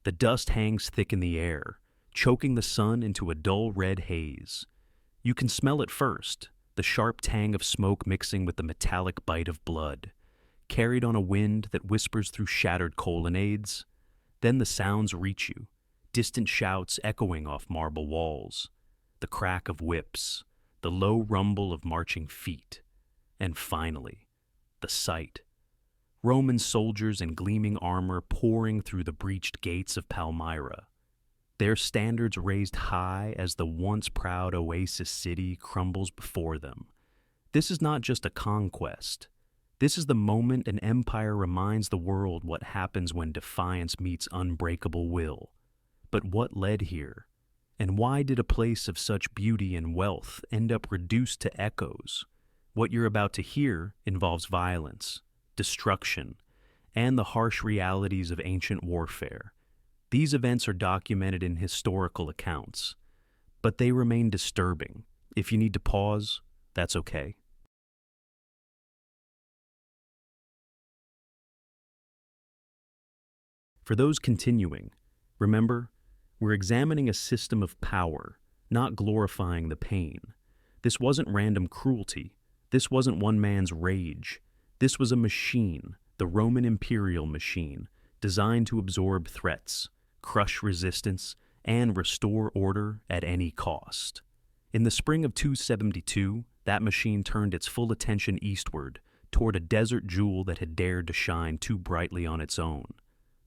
The dust hangs thick in the air, choking the sun into a dull red haze. You can smell it first, the sharp tang of smoke mixing with the metallic bite of blood, carried on a wind that whispers through shattered colonnades. Then the sounds reach you, distant shouts echoing off marble walls, the crack of whips, the low rumble of marching feet, and finally, the sight. Roman soldiers in gleaming armor pouring through the breached gates of Palmyra, their standards raised high as the once proud oasis city crumbles before them. This is not just a conquest. This is the moment an empire reminds the world what happens when defiance meets unbreakable will. But what led here? And why did a place of such beauty and wealth end up reduced to echoes? What you're about to hear involves violence, destruction, and the harsh realities of ancient warfare. These events are documented in historical accounts, but they remain disturbing. If you need to pause, that's okay. For those continuing, remember, we're examining a system of power, not glorifying the pain. This wasn't random cruelty. This wasn't one man's rage. This was a machine, the Roman imperial machine, designed to absorb threats, crush resistance, and restore order at any cost. In the spring of 272, that machine turned its full attention eastward, toward a desert jewel that had dared to shine too brightly on its own.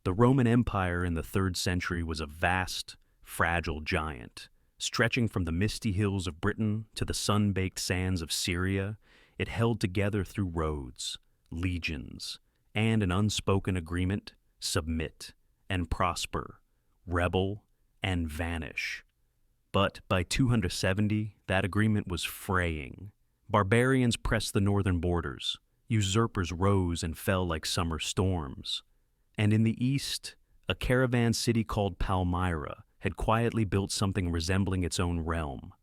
The Roman Empire in the 3rd century was a vast, fragile giant. Stretching from the misty hills of Britain to the sun-baked sands of Syria, it held together through roads, legions, and an unspoken agreement: submit and prosper, rebel and vanish. But by 270, that agreement was fraying. Barbarians pressed the northern borders. Usurpers rose and fell like summer storms. And in the east, a caravan city called Palmyra had quietly built something resembling its own realm.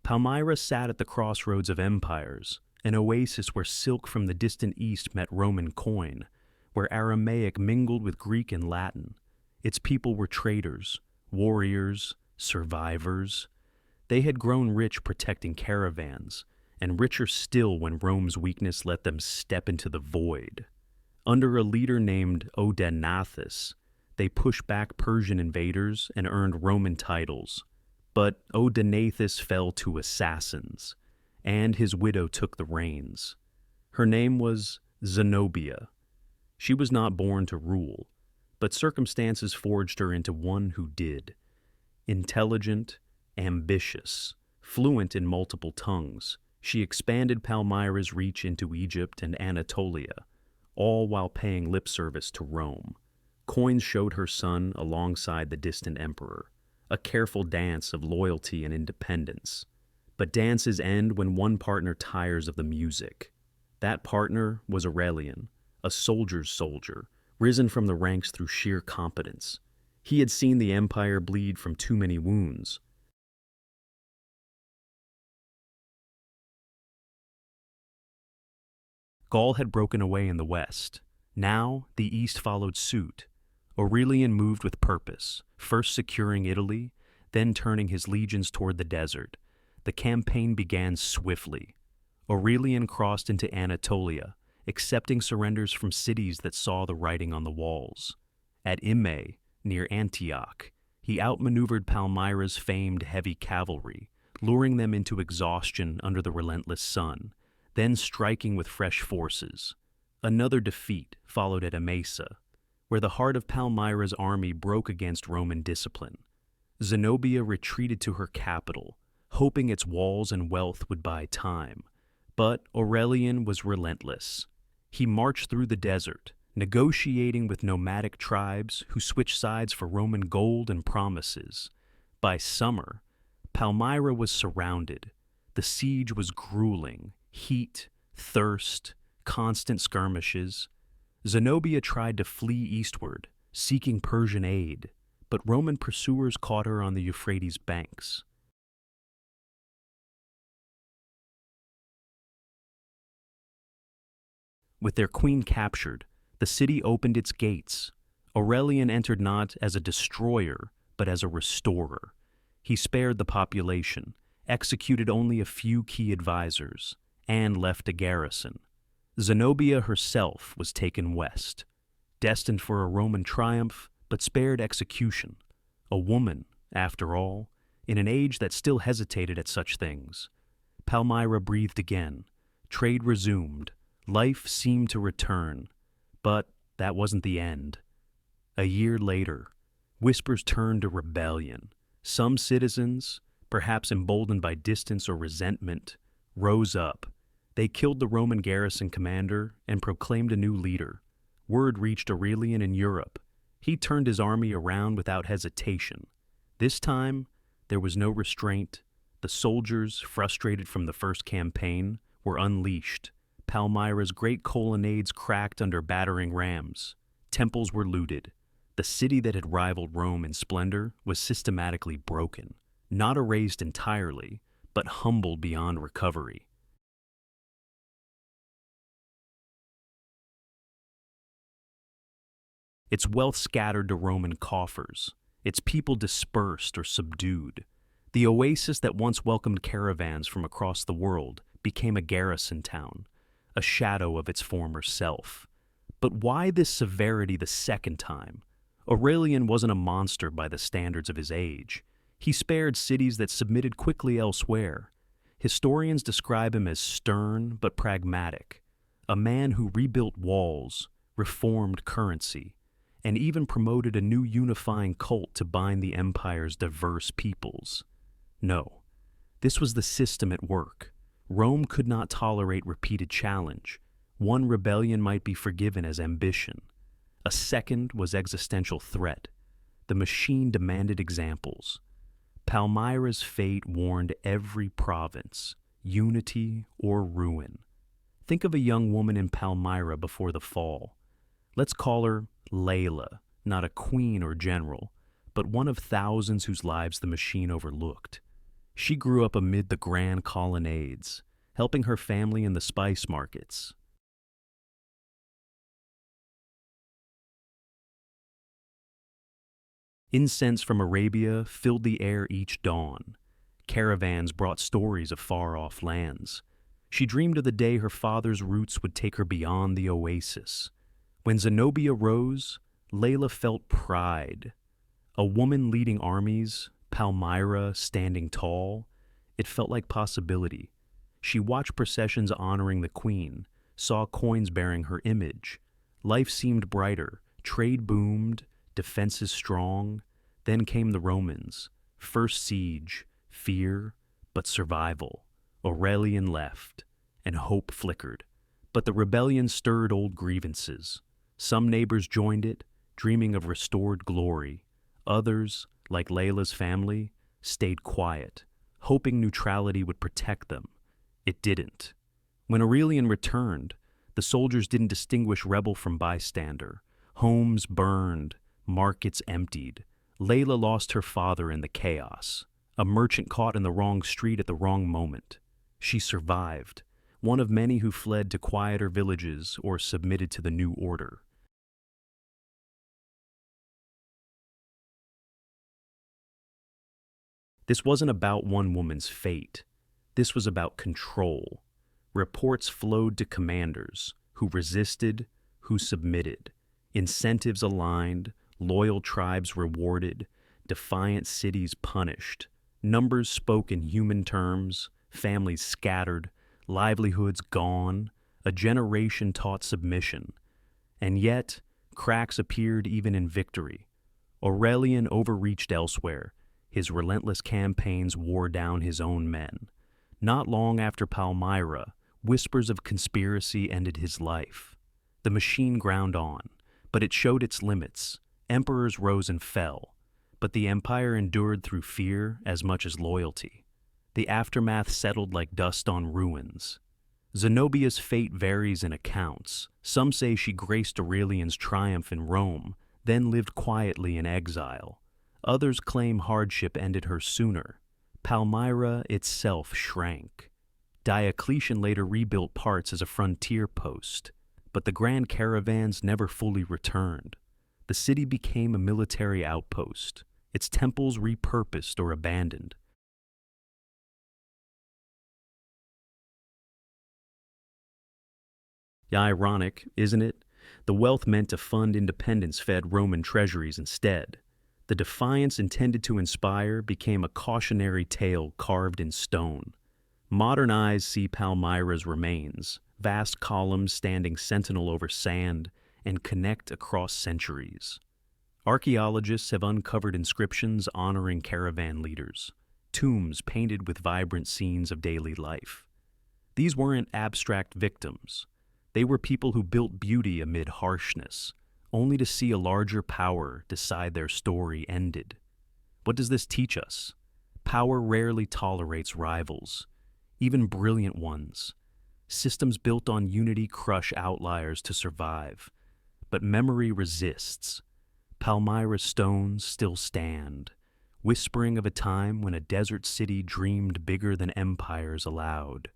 Palmyra sat at the crossroads of empires, an oasis where silk from the distant east met Roman coin, where Aramaic mingled with Greek and Latin. Its people were traders, warriors, survivors. They had grown rich protecting caravans, and richer still when Rome's weakness let them step into the void. Under a leader named Odaenathus, they pushed back Persian invaders and earned Roman titles. But Odaenathus fell to assassins, and his widow took the reins. Her name was Zenobia. She was not born to rule, but circumstances forged her into one who did. Intelligent, ambitious, fluent in multiple tongues, she expanded Palmyra's reach into Egypt and Anatolia, all while paying lip service to Rome. Coins showed her son alongside the distant emperor, a careful dance of loyalty and independence. But dances end when one partner tires of the music. That partner was Aurelian, a soldier's soldier, risen from the ranks through sheer competence. He had seen the empire bleed from too many wounds. Gaul had broken away in the west. Now the east followed suit. Aurelian moved with purpose, first securing Italy, then turning his legions toward the desert. The campaign began swiftly. Aurelian crossed into Anatolia, accepting surrenders from cities that saw the writing on the walls. At Immae, near Antioch, he outmaneuvered Palmyra's famed heavy cavalry, luring them into exhaustion under the relentless sun, then striking with fresh forces. Another defeat followed at Emesa, where the heart of Palmyra's army broke against Roman discipline. Zenobia retreated to her capital, hoping its walls and wealth would buy time. But Aurelian was relentless. He marched through the desert, negotiating with nomadic tribes who switched sides for Roman gold and promises. By summer, Palmyra was surrounded. The siege was grueling: heat, thirst, constant skirmishes. Zenobia tried to flee eastward, seeking Persian aid, but Roman pursuers caught her on the Euphrates banks. With their queen captured, the city opened its gates. Aurelian entered not as a destroyer, but as a restorer. He spared the population, executed only a few key advisors, and left a garrison. Zenobia herself was taken west, destined for a Roman triumph, but spared execution. A woman, after all, in an age that still hesitated at such things. Palmyra breathed again. Trade resumed. Life seemed to return. But that wasn't the end. A year later, whispers turned to rebellion. Some citizens, perhaps emboldened by distance or resentment, rose up. They killed the Roman garrison commander and proclaimed a new leader. Word reached Aurelian in Europe. He turned his army around without hesitation. This time, there was no restraint. The soldiers, frustrated from the first campaign, were unleashed. Palmyra's great colonnades cracked under battering rams. Temples were looted. The city that had rivaled Rome in splendor was systematically broken, not erased entirely, but humbled beyond recovery. Its wealth scattered to Roman coffers, its people dispersed or subdued. The oasis that once welcomed caravans from across the world became a garrison town, a shadow of its former self. But why this severity the second time? Aurelian wasn't a monster by the standards of his age. He spared cities that submitted quickly elsewhere. Historians describe him as stern but pragmatic, a man who rebuilt walls, reformed currency, and even promoted a new unifying cult to bind the empire's diverse peoples. No, this was the system at work. Rome could not tolerate repeated challenge. One rebellion might be forgiven as ambition. A second was existential threat. The machine demanded examples. Palmyra's fate warned every province, unity or ruin. Think of a young woman in Palmyra before the fall. Let's call her Layla, not a queen or general, but one of thousands whose lives the machine overlooked. She grew up amid the grand colonnades, helping her family in the spice markets. Incense from Arabia filled the air each dawn. Caravans brought stories of far-off lands. She dreamed of the day her father's roots would take her beyond the oasis. When Zenobia rose, Layla felt pride. A woman leading armies, Palmyra standing tall, it felt like possibility. She watched processions honoring the queen, saw coins bearing her image. Life seemed brighter, trade boomed, defenses strong. Then came the Romans. First siege, fear, but survival. Aurelian left, and hope flickered. But the rebellion stirred old grievances. Some neighbors joined it, dreaming of restored glory. Others, like Layla's family, stayed quiet, hoping neutrality would protect them. It didn't. When Aurelian returned, the soldiers didn't distinguish rebel from bystander. Homes burned, markets emptied. Layla lost her father in the chaos, a merchant caught in the wrong street at the wrong moment. She survived, one of many who fled to quieter villages or submitted to the new order. This wasn't about one woman's fate. This was about control. Reports flowed to commanders who resisted, who submitted. Incentives aligned, loyal tribes rewarded, defiant cities punished. Numbers spoke in human terms, families scattered, livelihoods gone, a generation taught submission. And yet, cracks appeared even in victory. Aurelian overreached elsewhere. His relentless campaigns wore down his own men. Not long after Palmyra, whispers of conspiracy ended his life. The machine ground on, but it showed its limits. Emperors rose and fell, but the empire endured through fear as much as loyalty. The aftermath settled like dust on ruins. Zenobia's fate varies in accounts. Some say she graced Aurelian's triumph in Rome, then lived quietly in exile. Others claim hardship ended her sooner. Palmyra itself shrank. Diocletian later rebuilt parts as a frontier post, but the grand caravans never fully returned. The city became a military outpost, its temples repurposed or abandoned. Yeah, ironic, isn't it? The wealth meant to fund independence fed Roman treasuries instead. The defiance intended to inspire became a cautionary tale carved in stone. Modern eyes see Palmyra's remains, vast columns standing sentinel over sand and connect across centuries. Archaeologists have uncovered inscriptions honoring caravan leaders, tombs painted with vibrant scenes of daily life. These weren't abstract victims. They were people who built beauty amid harshness, only to see a larger power decide their story ended. What does this teach us? Power rarely tolerates rivals, even brilliant ones. Systems built on unity crush outliers to survive. But memory resists. Palmyra's stones still stand, whispering of a time when a desert city dreamed bigger than empires allowed.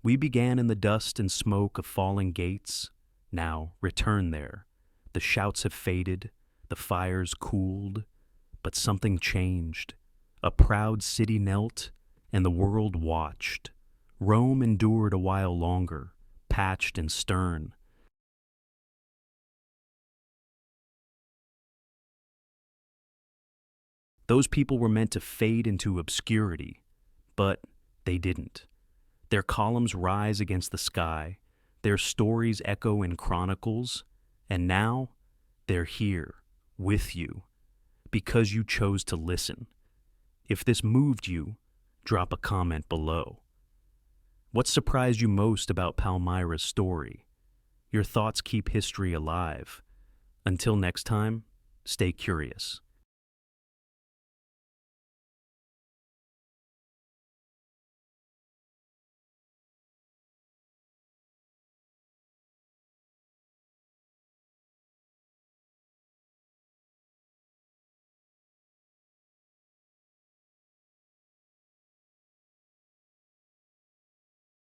We began in the dust and smoke of falling gates. Now return there. The shouts have faded, the fires cooled, but something changed. A proud city knelt, and the world watched. Rome endured a while longer, patched and stern. Those people were meant to fade into obscurity, but they didn't. Their columns rise against the sky, their stories echo in chronicles, and now they're here, with you, because you chose to listen. If this moved you, drop a comment below. What surprised you most about Palmyra's story? Your thoughts keep history alive. Until next time, stay curious.